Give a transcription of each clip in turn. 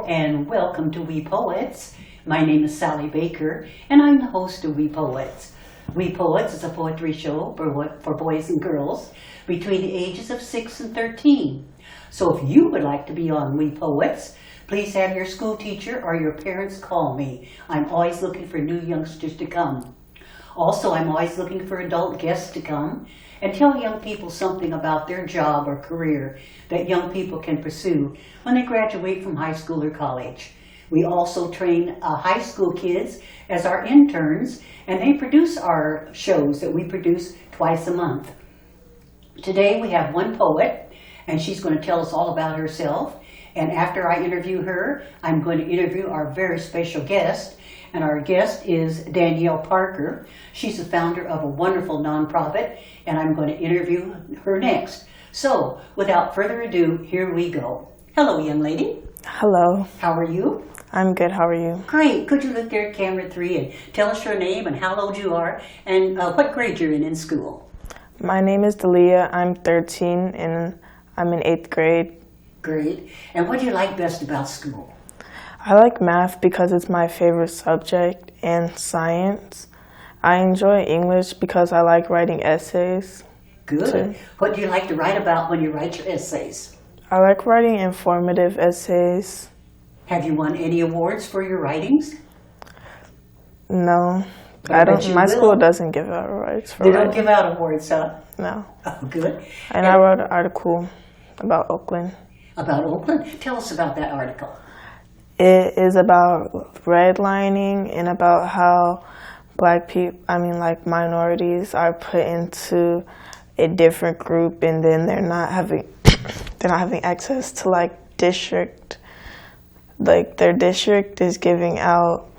and welcome to We Poets. My name is Sally Baker, and I'm the host of We Poets. We Poets is a poetry show for boys and girls between the ages of 6 and 13. So if you would like to be on We Poets, please have your school teacher or your parents call me. I'm always looking for new youngsters to come. Also, I'm always looking for adult guests to come and tell young people something about their job or career that young people can pursue when they graduate from high school or college. We also train high school kids as our interns, and they produce our shows that we produce twice a month. Today we have one poet, and she's going to tell us all about herself. And after I interview her, I'm going to interview our very special guest. And our guest is Daliyah Parker. She's the founder of a wonderful nonprofit, and I'm going to interview her next. So, without further ado, here we go. Hello, young lady. Hello. How are you? I'm good. How are you? Great. Could you look there at camera 3 and tell us your name and how old you are and what grade you're in school? My name is Daliyah. I'm 13 and I'm in 8th grade. Great. And what do you like best about school? I like math because it's my favorite subject, and science. I enjoy English because I like writing essays. Good. Too. What do you like to write about when you write your essays? I like writing informative essays. Have you won any awards for your writings? No. I don't. My school doesn't give out awards for They writing. don't give out awards, huh? No. Oh, good. And I wrote an article about Oakland. About Oakland? Tell us about that article. It is about redlining and about how black people, minorities are put into a different group, and then they're not having access to district. Their district is giving out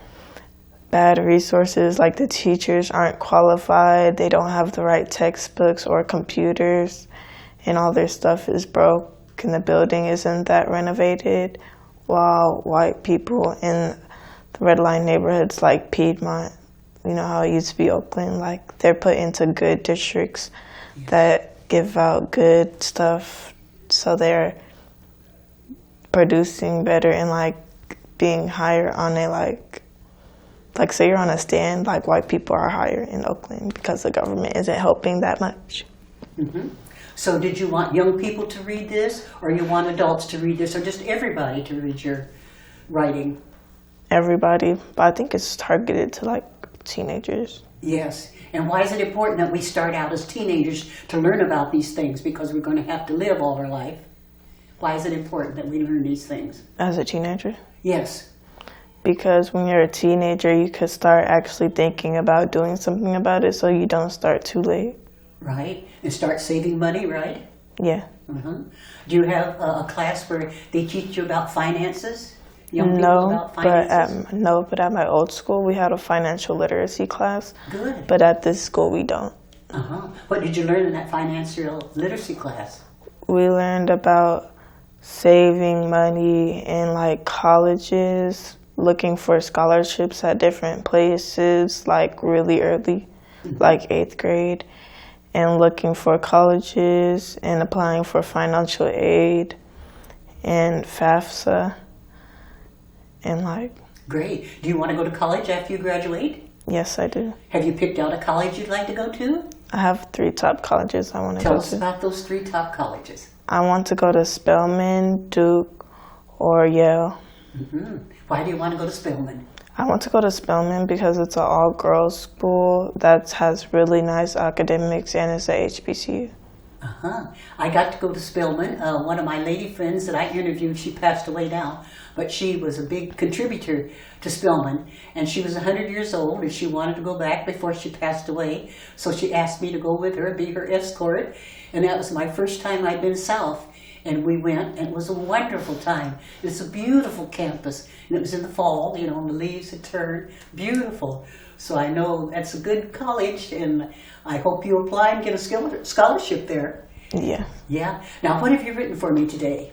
bad resources, the teachers aren't qualified, they don't have the right textbooks or computers, and all their stuff is broke, and the building isn't that renovated. While white people in the red line neighborhoods like Piedmont, you know how it used to be Oakland, they're put into good districts that give out good stuff, so they're producing better and being higher on a say you're on a stand, white people are higher in Oakland because the government isn't helping that much. Mm-hmm. So did you want young people to read this, or you want adults to read this, or just everybody to read your writing? Everybody, but I think it's targeted to teenagers. Yes. And why is it important that we start out as teenagers to learn about these things? Because we're going to have to live all our life. Why is it important that we learn these things? As a teenager? Yes. Because when you're a teenager, you could start actually thinking about doing something about it, so you don't start too late. Right. And start saving money, right? Yeah. Uh-huh. Do you have a class where they teach you about finances? Young people No, about finances? but at my old school, we had a financial literacy class. Good. But at this school, we don't. Uh-huh. What did you learn in that financial literacy class? We learned about saving money in colleges, looking for scholarships at different places, really early, 8th grade, and looking for colleges and applying for financial aid and FAFSA and Great. Do you want to go to college after you graduate? Yes, I do. Have you picked out a college you'd like to go to? I have 3 top colleges I want to go to. Tell us about those 3 top colleges. I want to go to Spelman, Duke, or Yale. Mm-hmm. Why do you want to go to Spelman? I want to go to Spelman because it's an all-girls school that has really nice academics, and it's a HBCU. Uh-huh. I got to go to Spelman. One of my lady friends that I interviewed, she passed away now, but she was a big contributor to Spelman, and she was 100 years old, and she wanted to go back before she passed away, so she asked me to go with her, be her escort, and that was my first time I'd been south. And we went, and it was a wonderful time. It's a beautiful campus, and it was in the fall, and the leaves had turned. Beautiful. So I know that's a good college, and I hope you apply and get a scholarship there. Yeah. Yeah? Now, what have you written for me today?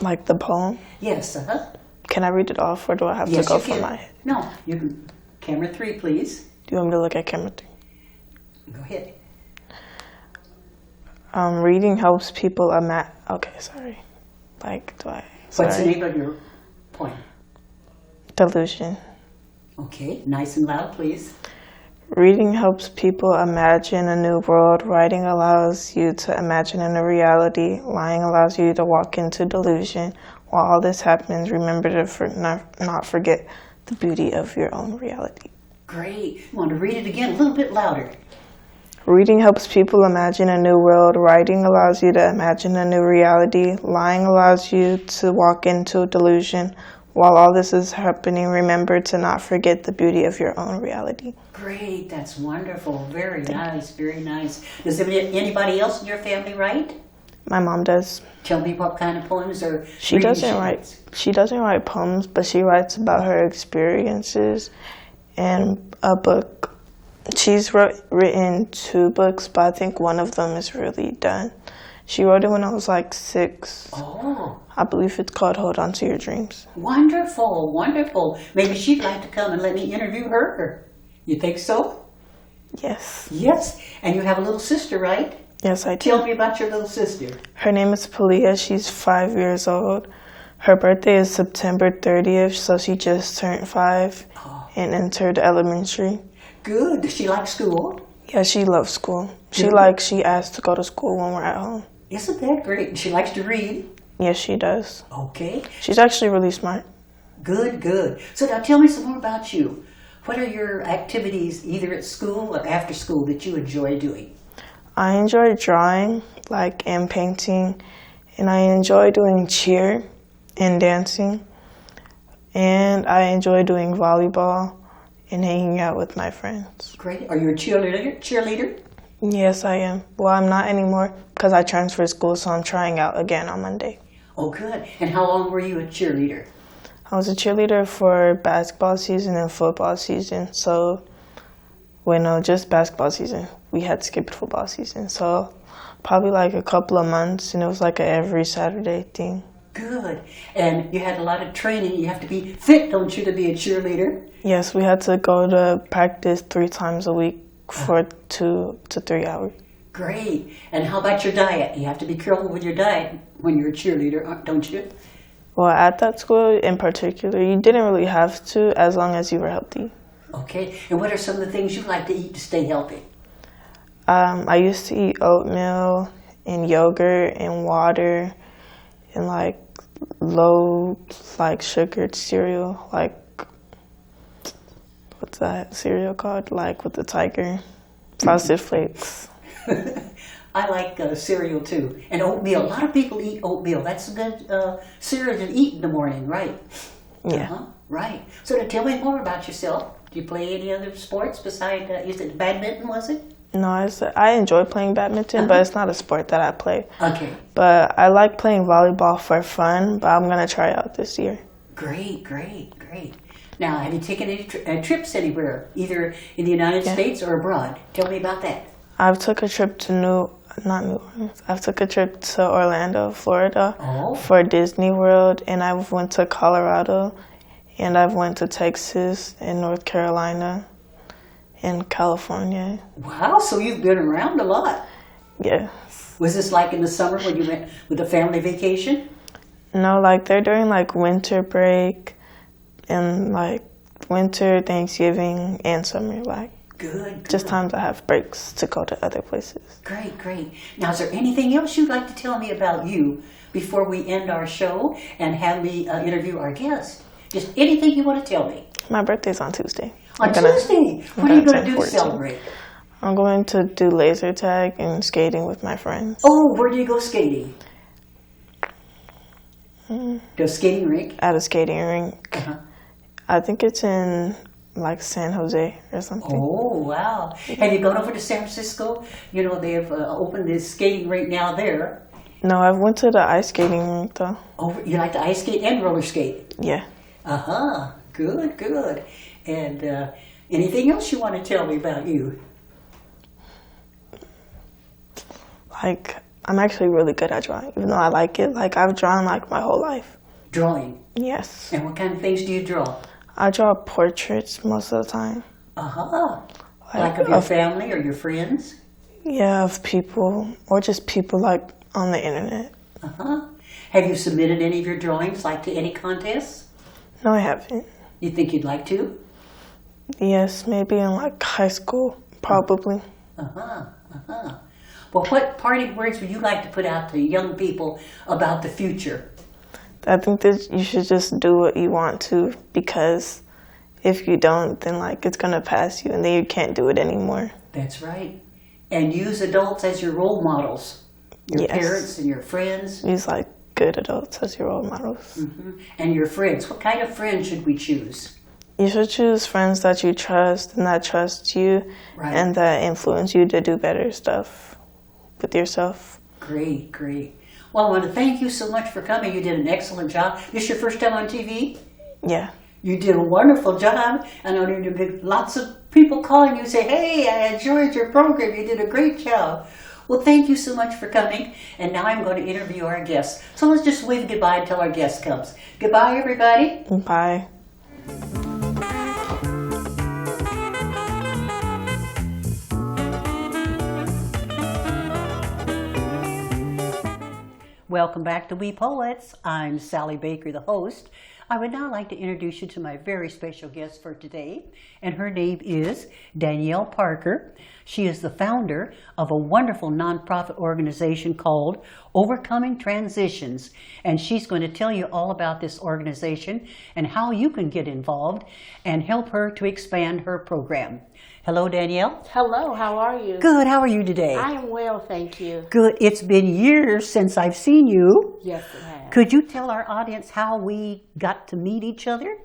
The poem? Yes, uh-huh. Can I read it off, or do I have to go from my head? No, you can. Camera 3, please. Do you want me to look at camera 3? Go ahead. Reading helps people okay, sorry. Do I What's the Sorry. name of your poem? Delusion. Okay, nice and loud, please. Reading helps people imagine a new world. Writing allows you to imagine a new reality. Lying allows you to walk into delusion. While all this happens, remember to not forget the beauty of your own reality. Great. I want to read it again a little bit louder. Reading helps people imagine a new world. Writing allows you to imagine a new reality. Lying allows you to walk into delusion. While all this is happening, remember to not forget the beauty of your own reality. Great, that's wonderful. Very nice, very nice. Does anybody else in your family write? My mom does. Tell me what kind of poems or She doesn't write poems, but she writes about her experiences and a book. She's written 2 books, but I think one of them is really done. She wrote it when I was like 6. Oh, I believe it's called Hold On to Your Dreams. wonderful, wonderful. Maybe she'd like to come and let me interview her. You think so? Yes. Yes. And you have a little sister, right? Yes, I do. Tell me about your little sister. Her name is Daliyah. She's 5 years old. Her birthday is September 30th, so she just turned 5 and entered elementary. Good. Does she like school? Yeah, she loves school. She asks to go to school when we're at home. Isn't that great? She likes to read. Yes, she does. Okay. She's actually really smart. Good, good. So now tell me some more about you. What are your activities either at school or after school that you enjoy doing? I enjoy drawing, and painting, and I enjoy doing cheer and dancing, and I enjoy doing volleyball and hanging out with my friends. Great. Are you a cheerleader? Yes, I am. Well, I'm not anymore because I transferred school, so I'm trying out again on Monday. Oh, good. And how long were you a cheerleader? I was a cheerleader for basketball season and football season, so just basketball season. We had skipped football season, so probably a couple of months, and it was a every Saturday thing. Good. And you had a lot of training. You have to be fit, don't you, to be a cheerleader? Yes, we had to go to practice 3 times a week for 2 to 3 hours. Great. And how about your diet? You have to be careful with your diet when you're a cheerleader, don't you? Well, at that school in particular, you didn't really have to as long as you were healthy. Okay. And what are some of the things you like to eat to stay healthy? I used to eat oatmeal and yogurt and water and low sugared cereal, what's that cereal called? With the tiger, Frosted Flakes. I like cereal too, and oatmeal. A lot of people eat oatmeal. That's a good cereal to eat in the morning, right? Yeah. Right. So to tell me more about yourself. Do you play any other sports besides, you said badminton, was it? No, I enjoy playing badminton, but it's not a sport that I play. Okay. But I like playing volleyball for fun, but I'm going to try out this year. Great, great, great. Now, have you taken any trips anywhere, either in the United States or abroad? Tell me about that. I've took a trip to not New Orleans. I've took a trip to Orlando, Florida for Disney World, and I went to Colorado, and I've went to Texas and North Carolina and California. Wow, so you've been around a lot. Yes. Was this like in the summer when you went with a family vacation? No, they're during winter break and winter, Thanksgiving, and summer. Good. Just times I have breaks to go to other places. Great, great. Now, is there anything else you'd like to tell me about you before we end our show and have me interview our guest? Just anything you want to tell me. My birthday's on Tuesday. On Tuesday? What are you going to do to celebrate? I'm going to do laser tag and skating with my friends. Oh, where do you go skating? To a skating rink? At a skating rink. Uh-huh. I think it's in San Jose or something. Oh, wow. Have you gone over to San Francisco? You know, they have opened this skating rink now there. No, I went to the ice skating rink though. Oh, you like to ice skate and roller skate? Yeah. Uh-huh. Good, good. And anything else you want to tell me about you? I'm actually really good at drawing, even though I like it. I've drawn my whole life. Drawing? Yes. And what kind of things do you draw? I draw portraits most of the time. Uh-huh. Like of your family or your friends? Yeah, of people, or just people on the internet. Uh-huh. Have you submitted any of your drawings, like to any contests? No, I haven't. You think you'd like to? Yes, maybe in like high school, probably. Well, what parting words would you like to put out to young people about the future? I think that you should just do what you want to, because if you don't, then like it's gonna pass you and then you can't do it anymore. That's right. And use adults as your role models. Your parents and your friends. Use like good adults as your role models. And your friends. What kind of friends should we choose? You should choose friends that you trust and that trust you and that influence you to do better stuff with yourself. Great, great. Well, I want to thank you so much for coming. You did an excellent job. This your first time on TV? Yeah. You did a wonderful job. And I know you'll get lots of people calling you and say, hey, I enjoyed your program. You did a great job. Well, thank you so much for coming. And now I'm going to interview our guests. So let's just wave goodbye until our guest comes. Goodbye, everybody. Bye. Welcome back to We Poets. I'm Sally Baker, the host. I would now like to introduce you to my very special guest for today, and her name is Danielle Parker. She is the founder of a wonderful nonprofit organization called Overcoming Transitions, and she's going to tell you all about this organization and how you can get involved and help her to expand her program. Hello, Danielle. Hello, how are you? Good. How are you today? I am well, thank you. Good. It's been years since I've seen you. Yes, it has. Could you tell our audience how we got to meet each other?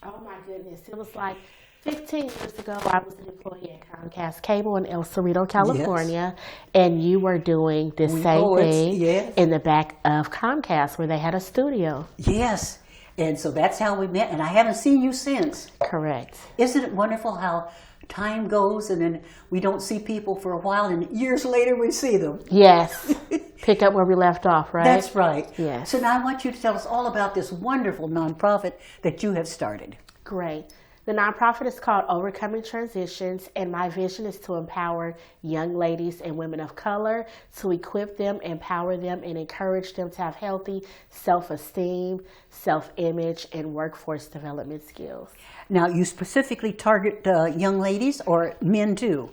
Oh my goodness, it was like 15 years ago. I was an employee at Comcast Cable in El Cerrito, California, and you were doing the same thing in the back of Comcast where they had a studio. Yes, and so that's how we met, and I haven't seen you since. Correct. Isn't it wonderful how time goes and then we don't see people for a while and years later we see them? Yes. Pick up where we left off, right? That's right. Yes. So now I want you to tell us all about this wonderful nonprofit that you have started. Great. The nonprofit is called Overcoming Transitions, and my vision is to empower young ladies and women of color, to equip them, empower them, and encourage them to have healthy self-esteem, self-image, and workforce development skills. Now, you specifically target young ladies or men too?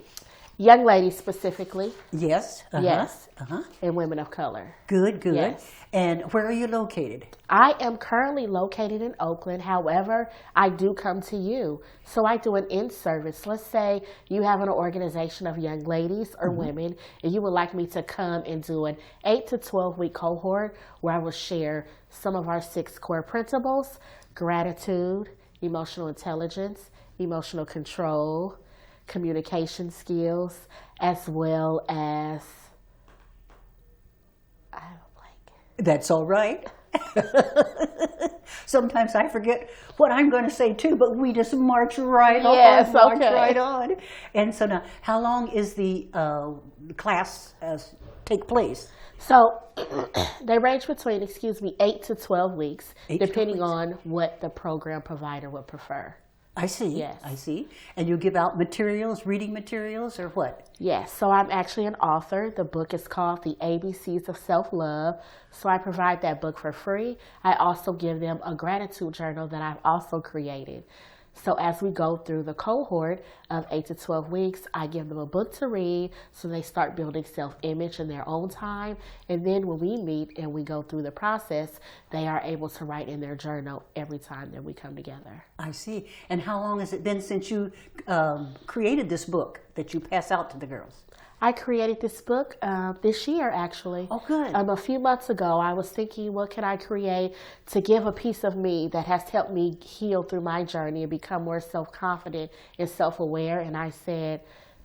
Young ladies specifically. Yes. Yes. And women of color. Good, good. Yes. And where are you located? I am currently located in Oakland. However, I do come to you. So I do an in-service. Let's say you have an organization of young ladies or women, and you would like me to come and do an 8 to 12-week cohort where I will share some of our 6 core principles: gratitude, emotional intelligence, emotional control, communication skills, as well as, I have a blank. That's all right. Sometimes I forget what I'm going to say too, but we just march right on. March right on. And so now, how long is the class take place? So they range between, 8 to 12 weeks, 8 to 12 depending weeks. on what the program provider would prefer. I see. Yes. I see. And you give out materials, reading materials, or what? Yes, so I'm actually an author. The book is called The ABCs of Self-Love. So I provide that book for free. I also give them a gratitude journal that I've also created. So as we go through the cohort of 8 to 12 weeks, I give them a book to read so they start building self-image in their own time. And then when we meet and we go through the process, they are able to write in their journal every time that we come together. I see. And how long has it been since you created this book that you pass out to the girls? I created this book this year, actually. Oh, good. A few months ago, I was thinking, what can I create to give a piece of me that has helped me heal through my journey and become more self-confident and self-aware? And I said,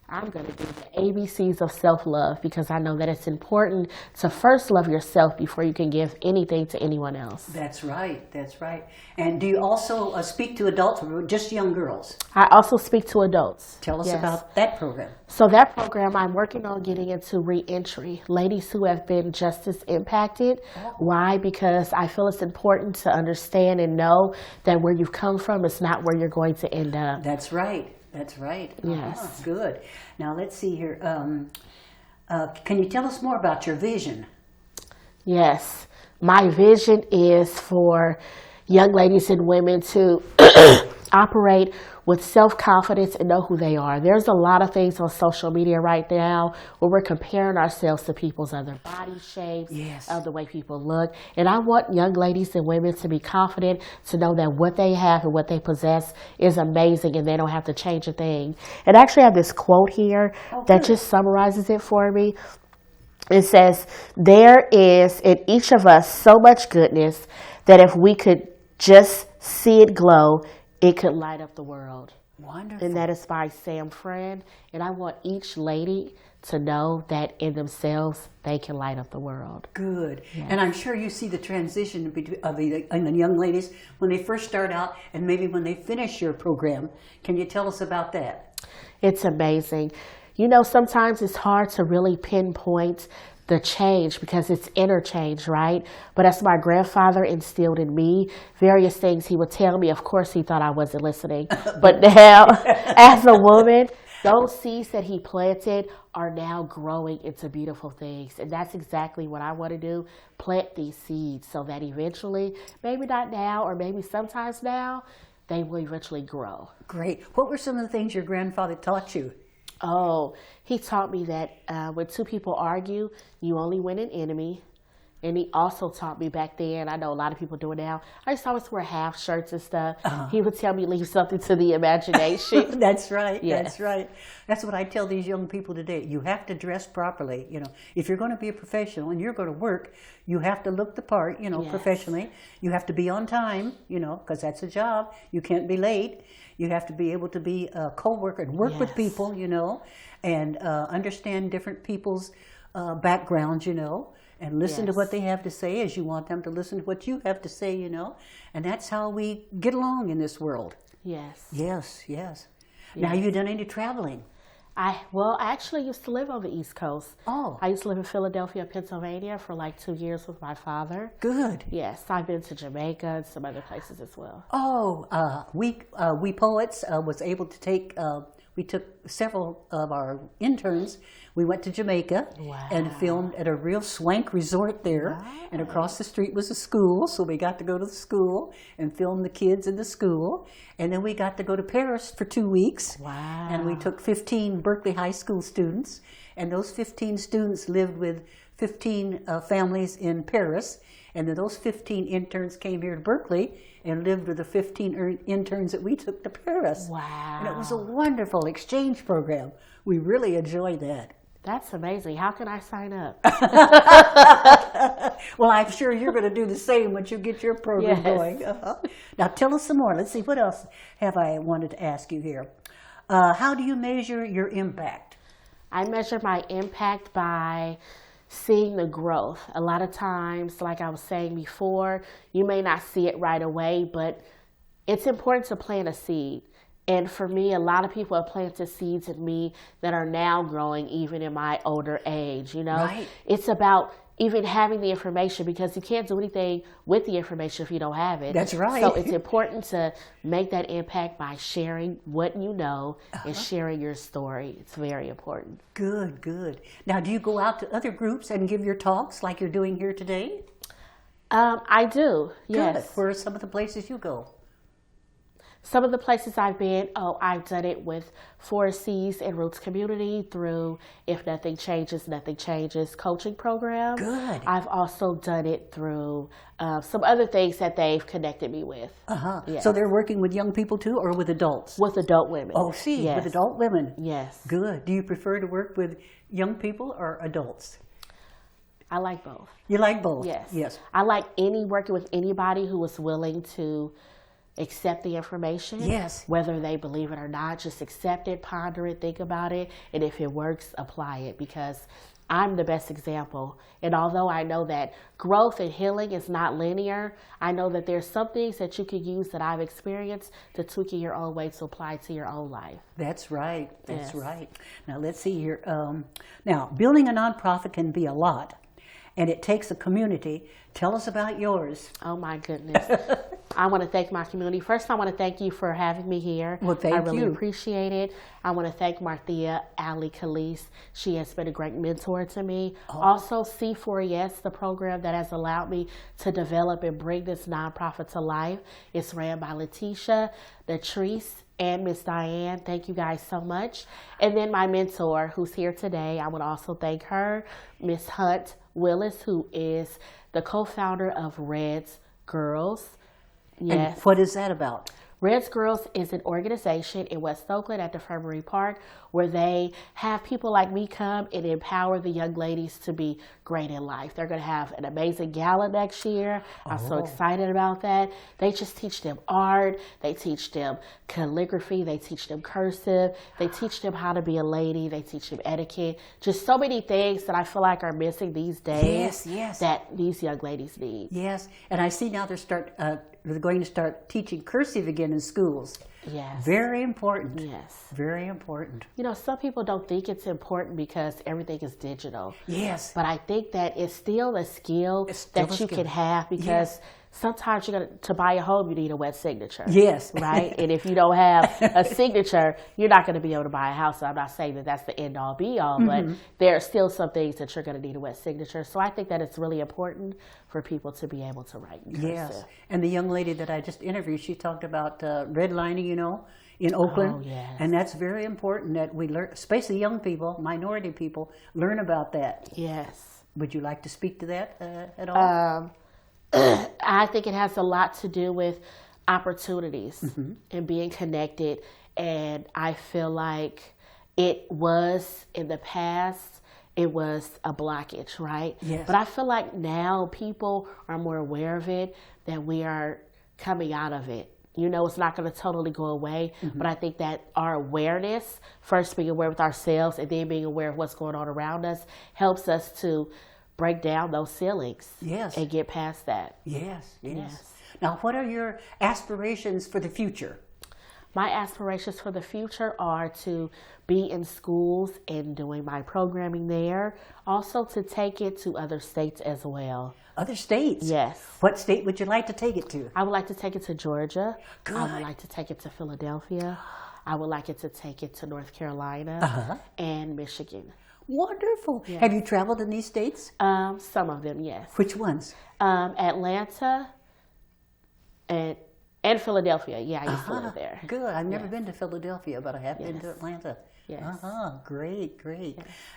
I'm going to do the ABCs of self-love, because I know that it's important to first love yourself before you can give anything to anyone else. That's right. That's right. And do you also speak to adults or just young girls? I also speak to adults. Tell us Yes. about that program. So that program, I'm working on getting into re-entry. Ladies who have been just as impacted. Why? Because I feel it's important to understand and know that where you've come from is not where you're going to end up. That's right. That's right. Yes. Good. Now let's see here. Can you tell us more about your vision? Yes. My vision is for young ladies and women to operate with self-confidence and know who they are. There's a lot of things on social media right now where we're comparing ourselves to people's other body shapes, Yes. of the way people look. And I want young ladies and women to be confident, to know that what they have and what they possess is amazing and they don't have to change a thing. And I actually have this quote here that just summarizes it for me. It says, there is in each of us so much goodness that if we could just see it glow, it could light up the world. Wonderful. And that is by Sam Friend. And I want each lady to know that in themselves, they can light up the world. Good. And I'm sure you see the transition between the young ladies when they first start out and maybe when they finish your program. Can you tell us about that? It's amazing. You know, sometimes it's hard to really pinpoint the change because it's interchange, right? But as my grandfather instilled in me, various things he would tell me. Of course, he thought I wasn't listening. But now, as a woman, those seeds that he planted are now growing into beautiful things. And that's exactly what I want to do, plant these seeds so that eventually, maybe not now or maybe sometimes now, they will eventually grow. Great. What were some of the things your grandfather taught you? Oh, he taught me that when two people argue, you only win an enemy. And he also taught me back then, I know a lot of people do it now, I used to always wear half shirts and stuff. He would tell me, leave something to the imagination. That's right. Yes. That's right. That's what I tell these young people today. You have to dress properly. You know, if you're going to be a professional and you're going to work, you have to look the part, you know, Yes. professionally. You have to be on time, you know, because that's a job. You can't be late. You have to be able to be a co-worker and work with Yes. people, you know, and understand different people's backgrounds, you know, and listen to Yes. what they have to say as you want them to listen to what you have to say, you know. And that's how we get along in this world. Yes. Yes, yes. Now, you done any traveling? I actually used to live on the East Coast. Oh. I used to live in Philadelphia, Pennsylvania for like 2 years with my father. Good. Yes, I've been to Jamaica and some other places as well. Oh, we poets was able to take. We took several of our interns. We went to Jamaica and filmed at a real swank resort there. And across the street was a school, so we got to go to the school and film the kids in the school. And then we got to go to Paris for 2 weeks. Wow. And we took 15 Berkeley High School students. And those 15 students lived with 15 families in Paris. And then those 15 interns came here to Berkeley and lived with the 15 interns that we took to Paris. Wow. And it was a wonderful exchange program. We really enjoyed that. That's amazing. How can I sign up? Well, I'm sure you're going to do the same once you get your program Yes. going. Now, tell us some more. Let's see, what else have I wanted to ask you here? How do you measure your impact? I measure my impact by seeing the growth. A lot of times, like I was saying before, you may not see it right away, but it's important to plant a seed. And for me, a lot of people have planted seeds in me that are now growing even in my older age, you know? Right. It's about even having the information, because you can't do anything with the information if you don't have it. That's right. So it's important to make that impact by sharing what you know and sharing your story. It's very important. Good, good. Now, do you go out to other groups and give your talks like you're doing here today? I do, Good. yes. Where are some of the places you go? Some of the places I've been, I've done it with 4Cs and Roots Community through If Nothing Changes, Nothing Changes coaching program. Good. I've also done it through some other things that they've connected me with. Yes. So they're working with young people too, or with adults? With adult women. Oh, see, Yes. with adult women. Yes. Good. Do you prefer to work with young people or adults? I like both. You like both? Yes. Yes. I like working with anybody who is willing to accept the information. Yes. Whether they believe it or not, just accept it, ponder it, think about it, and if it works, apply it, because I'm the best example. And although I know that growth and healing is not linear, I know that there's some things that you can use that I've experienced to tweak it your own way to apply to your own life. That's right. That's Yes. right. Now, let's see here. Now, building a nonprofit can be a lot, and it takes a community. Tell us about yours. Oh my goodness. I want to thank my community. First, I want to thank you for having me here. Well, thank I really you. appreciate it. I want to thank Marthea Ali Khalees. She has been a great mentor to me. Also, C4ES, the program that has allowed me to develop and bring this nonprofit to life. It's ran by Letitia, Latrice, and Miss Diane. Thank you guys so much. And then my mentor, who's here today, I would also thank her, Miss Hunt Willis, who is the co-founder of Reds Girls. Yes. And what is that about? Reds Girls is an organization in West Oakland at the Infirmary Park where they have people like me come and empower the young ladies to be great in life. They're going to have an amazing gala next year. I'm so excited about that. They just teach them art. They teach them calligraphy. They teach them cursive. They teach them how to be a lady. They teach them etiquette. Just so many things that I feel like are missing these days that these young ladies need. Yes, and I see now they're going to start teaching cursive again in schools. Yes. Very important. Yes. Very important. You know, some people don't think it's important because everything is digital. Yes. But I think that it's still a skill that you can have because sometimes to buy a home, you need a wet signature. Yes. Right? And if you don't have a signature, you're not going to be able to buy a house. So I'm not saying that that's the end all be all, but there are still some things that you're going to need a wet signature. So I think that it's really important for people to be able to write in cursive. Yes. And the young lady that I just interviewed, she talked about redlining, in Oakland. Oh, yes. And that's very important that we learn, especially young people, minority people, learn about that. Yes. Would you like to speak to that at all? I think it has a lot to do with opportunities and being connected. And I feel like it was in the past, it was a blockage, right? Yes. But I feel like now people are more aware of it, that we are coming out of it. You know, it's not going to totally go away, but I think that our awareness, first being aware with ourselves and then being aware of what's going on around us, helps us to break down those ceilings and get past that. Yes. Now, what are your aspirations for the future? My aspirations for the future are to be in schools and doing my programming there. Also to take it to other states as well. Other states? Yes. What state would you like to take it to? I would like to take it to Georgia. Good. I would like to take it to Philadelphia. I would like it to take it to North Carolina and Michigan. Wonderful. Yes. Have you traveled in these states? Some of them, yes. Which ones? Atlanta and Philadelphia. Yeah, I used to live there. Good. I've never been to Philadelphia, but I have been to Atlanta. Yes. Great.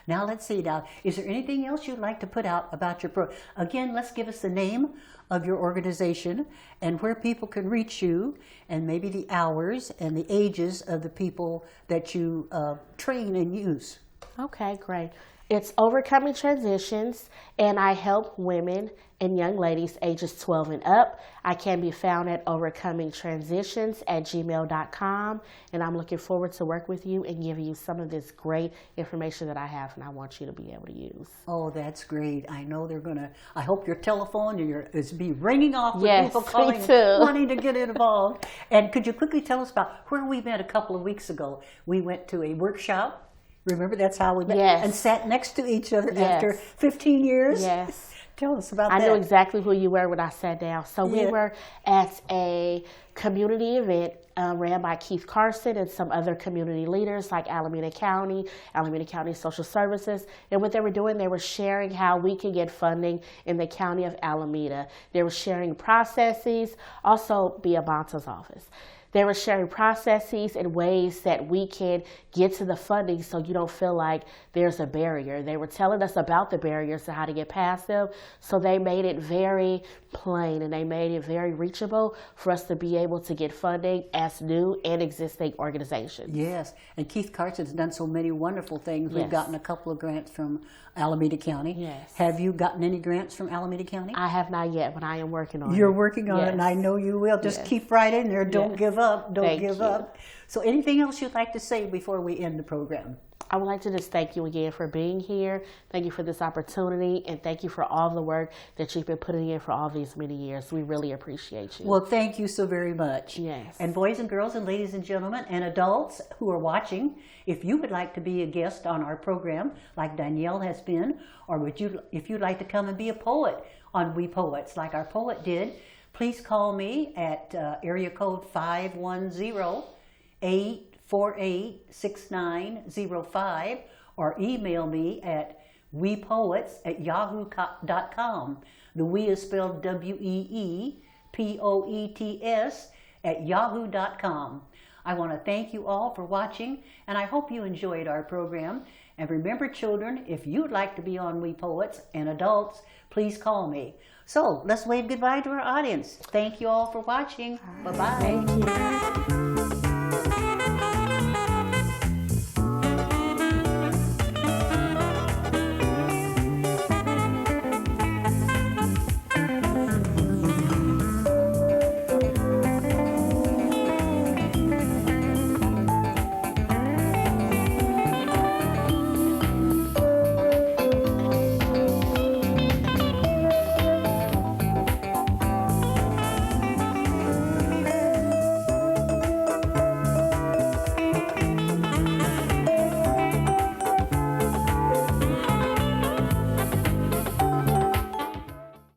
Now let's see. Now, is there anything else you'd like to put out about your program? Again, let's give us the name of your organization and where people can reach you, and maybe the hours and the ages of the people that you train and use. Okay, great. It's Overcoming Transitions, and I help women and young ladies ages 12 and up. I can be found at overcomingtransitions@gmail.com, and I'm looking forward to work with you and giving you some of this great information that I have, and I want you to be able to use. Oh, that's great. I know they're going to, I hope your telephone is be ringing off with Yes, people me calling too. and wanting to get involved. And could you quickly tell us about where we met a couple of weeks ago? We went to a workshop. Remember, that's how we met? Yes. And sat next to each other Yes. after 15 years? Yes. Tell us about I that. knew exactly who you were when I sat down. So we were at a community event ran by Keith Carson and some other community leaders like Alameda County Social Services. And what they were doing, they were sharing how we can get funding in the county of Alameda. They were sharing processes, also via Bonta's office. They were sharing processes and ways that we can get to the funding so you don't feel like there's a barrier. They were telling us about the barriers and how to get past them. So they made it very plain and they made it very reachable for us to be able to get funding as new and existing organizations. Yes, and Keith Carson's done so many wonderful things. We've gotten a couple of grants from Alameda County. Yes. Have you gotten any grants from Alameda County? I have not yet, but I am working on it. You're working on it, and I know you will. Just keep right in there. Don't give up. Don't give up. So anything else you'd like to say before we end the program? I would like to just thank you again for being here. Thank you for this opportunity, and thank you for all the work that you've been putting in for all these many years. We really appreciate you. Well, thank you so very much. Yes. And boys and girls and ladies and gentlemen and adults who are watching, if you would like to be a guest on our program, like Danielle has been, or if you'd like to come and be a poet on We Poets, like our poet did, please call me at area code 510-848-6905 or email me at wepoets@yahoo.com. The we is spelled WEEPOETS at yahoo.com. I want to thank you all for watching, and I hope you enjoyed our program. And remember, children, if you'd like to be on We Poets, and adults, please call me. So let's wave goodbye to our audience. Thank you all for watching. Bye-bye. Thank you.